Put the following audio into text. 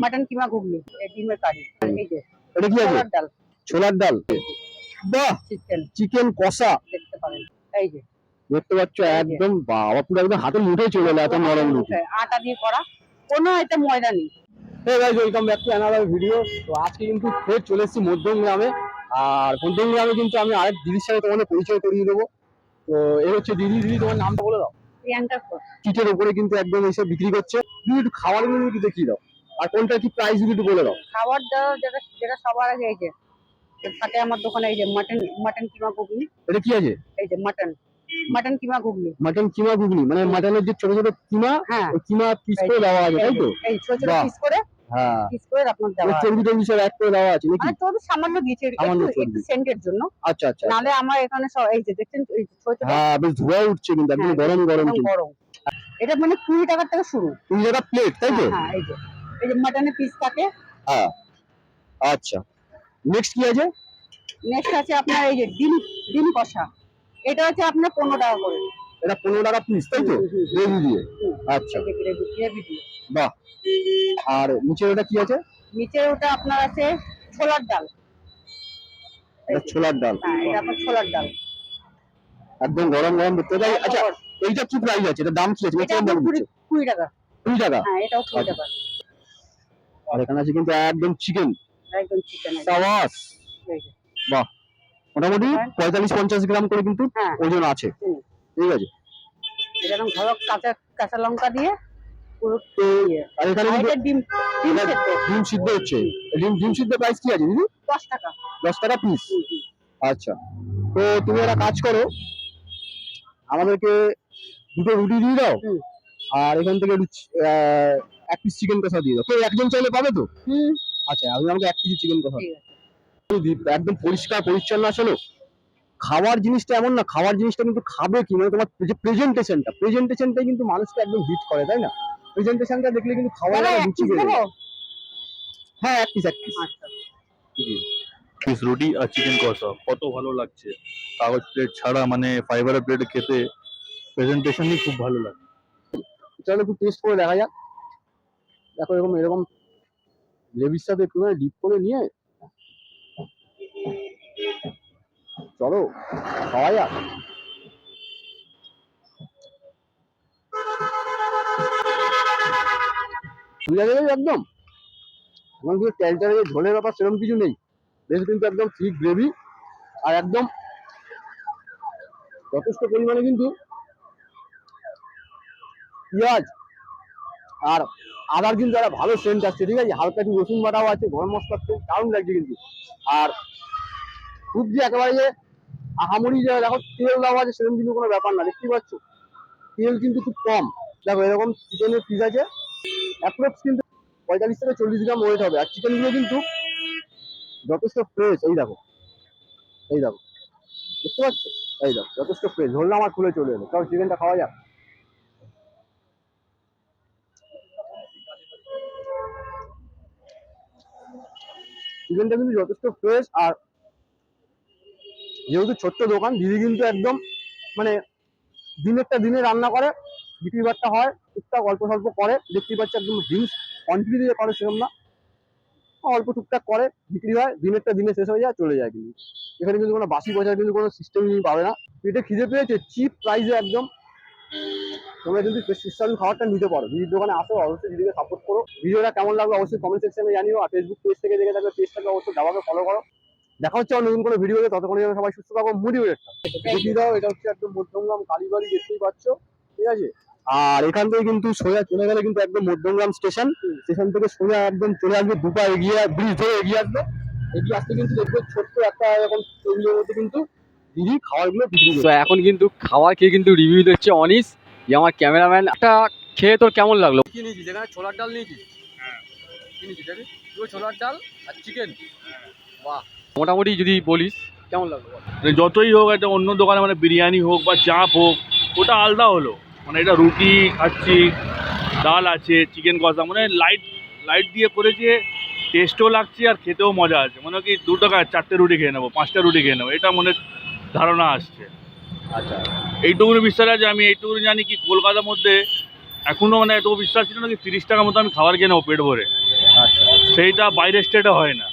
Mutton কিমা ঘুগনি, ডিমের কারি, এই যে এটা কি আছে? ছোলার ডাল, ছোলার ডাল, বাহ, চিকেন কষা দেখতে পারেন, এই যে দেখতে পাচ্ছ একদম, বাবা পুরো একদম হাতের মুঠোয় চলে এলো, এত নরম রুটি, আটা দিয়ে করা, কোনো আইটেম ময়দা নেই। Hey guys, welcome back to another video. তো আজকে কিন্তু ফের চলে এসেছি মধ্যমগ্রামে। আর মধ্যমগ্রামে কিন্তু আমি আরেক দিদির সাথে তোমাদের পরিচয় করিয়ে দেবো। তো এই হচ্ছে দিদি। তোমার নামটা বলে দাও। প্রিয়াঙ্কা ঘোষ। চিটের উপরে কিন্তু একদম এসে বিক্রি করছে। তুমি একটু খাবারগুলো একটু দেখিয়ে দাও, আর কোনটা কি প্রাইস একটু বলে দাও। খাবার দাবার যেটা সবার আগে এই যে থাকে আমার দোকানে, এই যে মাটন কিমা ঘুগনি। এটা কি আছে? এই যে মাটন কিমা ঘুগনি। মাটন কিমা ঘুগনি মানে মাটনের যে ছোট ছোট কিমা, হ্যাঁ, ওই কিমা পিস করে দেওয়া আছে, তাই তো? এই ছোট ছোট পিস করে, হ্যাঁ, পিস করে আপনার দেওয়া আছে। চর্বি টর্বি সব এক করে দেওয়া আছে নাকি? মানে চর্বি সামান্য দিয়েছে, একটু সেন্টের জন্য। আচ্ছা আচ্ছা। নালে আমার এখানে সব এই যে দেখছেন, এই ছোট ছোট, হ্যাঁ বেশ ধোঁয়া উঠছে কিন্তু একদম গরম গরম। এটা মানে 20 টাকা থেকে শুরু, 20 টাকা প্লেট, তাই তো? হ্যাঁ, এই যে মাটনের পিস থাকে। হ্যাঁ, আচ্ছা। নেক্সট কি আছে? নেক্সট আছে আপনার এই যে ডিম কষা, এটা হচ্ছে আপনার 15 টাকা করে। এটা 15 টাকা পিস, তাই তো? গ্রেভি দিয়ে। আচ্ছা, গ্রেভি দিয়ে। বাহ। আর নিচে ওটা কি আছে? নিচে ওটা আপনার আছে ছোলার ডাল। এটা ছোলার ডাল। হ্যাঁ, এটা আপনার ছোলার ডাল, একদম গরম গরম দেখতে পাই। আচ্ছা, এইটা কি প্রাইস আছে? এটা দাম কি আছে? এটা 20 টাকা। 20 টাকা? হ্যাঁ, এটাও 20 টাকা। আর এখানে আছে কিন্তু একদম চিকেন, সাবাস, বাহ। মোটামুটি 45-50 গ্রাম করে কিন্তু ওজন আছে, ঠিক আছে। এরকম ধরক কাঁচা লঙ্কা দিয়ে পুরো। আর এখানে ডিম সিদ্ধ হচ্ছে। ডিম সিদ্ধ প্রাইস কি আছে দিদি? 10 টাকা। 10 টাকা পিস। আচ্ছা, তো তুমি একটা কাজ করো, আমাদেরকে দুটো রুটি দিয়ে দাও, আর এখান থেকে এক পিস চিকেন কষা দিয়ে দাও। কেউ একজন চাইলে পাবে তো? আচ্ছা, আমি আমাকে 1 কেজি চিকেন কষা, একদম পরিষ্কার পরিচ্ছন্ন। আসলে খাওয়ার জিনিসটা এমন না, খাওয়ার জিনিসটা কিন্তু খাবে কি, মানে তোমার যে প্রেজেন্টেশনটাই কিন্তু মানুষকে একদম হিট করে, তাই না? প্রেজেন্টেশনটা দেখলে কিন্তু খাওয়ার রুচি বেড়ে যায়। হ্যাঁ, এক পিস। পিস রুটি আর চিকেন কষা কত ভালো লাগছে, কাগজ প্লেট ছাড়া, মানে ফাইবারের প্লেটে খেতে প্রেজেন্টেশনই খুব ভালো লাগে। চলো একটু টেস্ট করে দেখা যাক। দেখো এরকম গ্রেভির সাথে একটু ডিপ করে নিয়ে চলো খাওয়া যাক। একদম আমার কিন্তু তেলটারে ঝোলের ব্যাপার সেরকম কিছু নেই, বেশ কিন্তু একদম ঠিক গ্রেভি, আর একদম যথেষ্ট পরিমাণে কিন্তু পেঁয়াজ আর আদার কিন্তু একটা ভালো সেন্ট আসছে, ঠিক আছে। হালকা একটু রসুন বাটাও আছে, গরম মশলা দারুণ লাগছে কিন্তু। আর খুব যে একেবারে যে আহামরি যে দেখো তেল দেওয়া আছে সেরকম কিন্তু কোনো ব্যাপার না, দেখতেই পাচ্ছ তেল কিন্তু খুব কম। দেখো এরকম চিকেনের পিস আছে, অ্যাপ্রক্স কিন্তু 45 থেকে 40 গ্রাম ওয়েট হবে। আর চিকেনগুলো কিন্তু যথেষ্ট ফ্রেশ, এই দেখো দেখতে পাচ্ছ, এই দেখো যথেষ্ট ফ্রেশ। ঝোলটা আমার খুলে চলে এলো। চলো চিকেনটা খাওয়া যাক। চিকেনটা কিন্তু যথেষ্ট ফ্রেশ, আর যেহেতু ছোট্ট দোকান, দিদি কিন্তু একদম মানে দিনে রান্না করে, বিক্রি বাট্টা হয় টুকটাক অল্প স্বল্প করে, দেখতেই পাচ্ছি একদম জিনিস কোয়ান্টিটি দিয়ে করে সেরকম না, অল্প টুকটাক করে বিক্রি হয়, দিনে শেষ হয়ে যায়, চলে যায়। কিন্তু এখানে কিন্তু কোনো বাসি পয়সার কিন্তু কোনো সিস্টেমই পাবে না। পেটে খিদে পেয়েছে, চিপ প্রাইসে একদম তোমরা কিন্তু সুস্বাদু খাবারটা নিতে পারো। দিদির দোকানে আসো, অবশ্যই দিদিকে সাপোর্ট করো। ভিডিওটা কেমন লাগলো অবশ্যই কমেন্ট সেকশনে জানিও, আর ফেসবুক পেজ থেকে দেখে থাকলে পেজটাকে অবশ্যই দাবাকে ফলো করো। দেখা হচ্ছে নতুন কোনো ভিডিওতে, ততক্ষণ সবাই সুস্থ থাকো। মোটিভেটটা দেখিয়ে দাও, এটা হচ্ছে একদম মধ্যমগ্রাম কালীবাড়ি, দেখতেই পাচ্ছ, ঠিক আছে। আর এখান থেকে কিন্তু সোজা চলে গেলে কিন্তু একদম মধ্যমগ্রাম স্টেশন থেকে সোজা একদম চলে আসবে, দুপা এগিয়ে ব্রিজ ধরে এগিয়ে আসবে। এগিয়ে আসতে কিন্তু দেখবে ছোট্ট একটা এরকম টেবিলের মধ্যে কিন্তু দিদি খাবারগুলো বিক্রি করছে। এখন কিন্তু খাওয়া খেয়ে কিন্তু রিভিউ দিচ্ছে অনিশ, যে আমার ক্যামেরাম্যান। একটা খেয়ে তোর কেমন লাগলো? কি নিয়েছিস? এখানে ছোলার ডাল নিয়েছিস? কি নিয়েছিস দেখি? তুই ছোলার ডাল আর চিকেন, বাহ। মোটামুটি যদি বলিস কেমন লাগলো? যতই হোক, একটা অন্য দোকানে মানে বিরিয়ানি হোক বা চাপ হোক, ওটা আলাদা হলো। মানে এটা রুটি খাচ্ছি, ডাল আছে, চিকেন কষা, মানে লাইট দিয়ে করেছে, টেস্টও লাগছে আর খেতেও মজা আছে। মনে হয় কি 2 টাকায় 4টে রুটি খেয়ে নেবো, 5টা রুটি খেয়ে নেবো, এটা মনে ধারণা আসছে। আচ্ছা, এইটুকুনি বিশ্বাস আছে। আমি এইটুকুনি জানি কি কলকাতার মধ্যে এখনও মানে এত বিশ্বাস ছিল না কি 30 টাকার মতো আমি খাবার খেয়ে নেবো পেট ভরে। আচ্ছা সেইটা বাইরের স্টেটে হয় না।